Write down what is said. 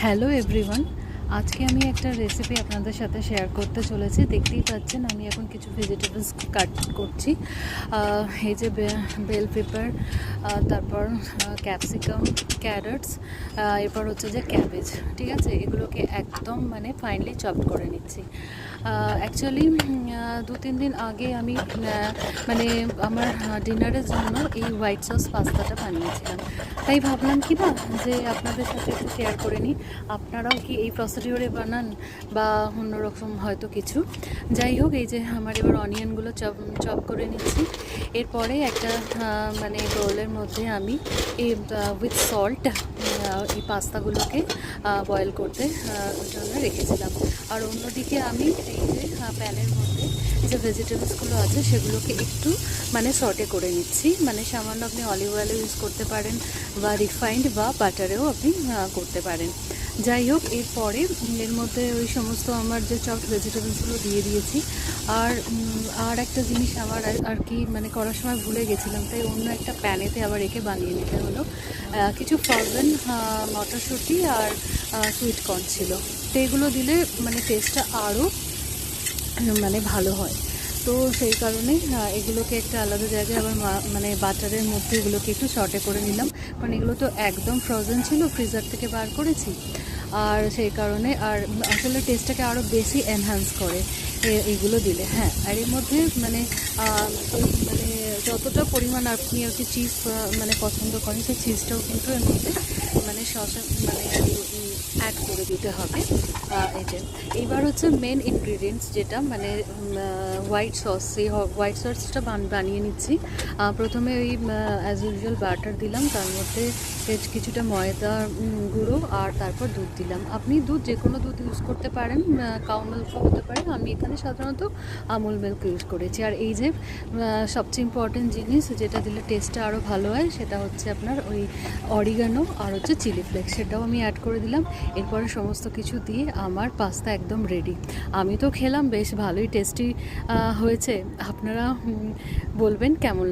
Hello everyone, আজকে আমি একটা রেসিপি আপনাদের সাথে শেয়ার করতে চলেছি। দেখতেই পাচ্ছেন আমি এখন কিছু ভেজিটেবলস কাট করছি। এই যে বেল পেপার, তারপর ক্যাপসিকাম, ক্যারটস, এরপর হচ্ছে যে ক্যাবেজ। ঠিক আছে, এগুলোকে একদম ফাইনলি চপড করে নিচ্ছি। অ্যাকচুয়ালি 2-3 দিন আগে আমি আমার ডিনারের জন্য এই হোয়াইট সস পাস্তাটা বানিয়েছিলাম। তাই ভাবলাম কি না যে আপনাদের সাথে একটু শেয়ার করে নিই, আপনারাও কি এই প্রসিডিওরে বানান বা অন্যরকম হয়তো কিছু। যাই হোক, এই যে আমার এবার অনিয়নগুলো চপ করে নিচ্ছি। এরপরে একটা বোলের মধ্যে আমি এই উইথ সল্ট এই পাস্তাগুলোকে বয়েল করতে জন্য রেখেছিলাম। আর অন্যদিকে আমি এই যে প্যানের মধ্যে যে ভেজিটেবলসগুলো আছে সেগুলোকে একটু সর্টে করে নিচ্ছি। সামান্য আপনি অলিভ অয়েলও ইউজ করতে পারেন বা রিফাইন্ড বা বাটারেও আপনি করতে পারেন। যাই হোক, এরপরে এর মধ্যে ওই সমস্ত আমার যে চপড ভেজিটেবলসগুলো দিয়ে দিয়েছি। আর একটা জিনিস আমার আর কি করার সময় ভুলে গেছিলাম, তাই অন্য একটা প্যানেতে আবার একে বানিয়ে নিতে হলো। কিছু ফ্রোজেন মটরশুঁটি আর সুইট কর্ন ছিল, তো এগুলো দিলে টেস্টটা আরও ভালো হয়। তো সেই কারণে এগুলোকে একটা আলাদা জায়গায় আবার বাটারের মধ্যে এগুলোকে একটু শর্টে করে নিলাম, কারণ এগুলো তো একদম ফ্রোজেন ছিল, ফ্রিজার থেকে বার করেছি। আর সেই কারণে আর আসলে টেস্টটাকে আরও বেশি এনহ্যান্স করে এইগুলো দিলে। হ্যাঁ, আর এর মধ্যে যতটা পরিমাণ আপনি আর কি চিজ পছন্দ করেন, সেই চিজটাও কিন্তু এর মধ্যে সসে অ্যাড করে দিতে হবে। এই যে এইবার হচ্ছে মেন ইনগ্রিডিয়েন্টস যেটা হোয়াইট সস, সেই হোয়াইট সসটা বানিয়ে নিচ্ছি। প্রথমে ওই অ্যাজ ইউজুয়াল বাটার দিলাম, তার মধ্যে কিছুটা ময়দা গুঁড়ো আর তারপর দুধ দিলাম। আপনি দুধ যে কোনো দুধ ইউজ করতে পারেন, কাউ মিল্কও হতে পারে, আমি এখানে সাধারণত আমুল মিল্ক ইউজ করেছি। আর এই যে সবচেয়ে ইম্পর্টেন্ট জিনিস যেটা দিলে টেস্টটা আরও ভালো হয়, সেটা হচ্ছে আপনার ওই অরিগানো আর হচ্ছে চিলি ফ্লেক্স, সেটাও আমি অ্যাড করে দিলাম। এরপরে সমস্ত কিছু দিয়ে আমার পাস্তা একদম রেডি। আমি তো খেলাম, বেশ ভালোই টেস্টি হয়েছে। আপনারা বলবেন কেমন।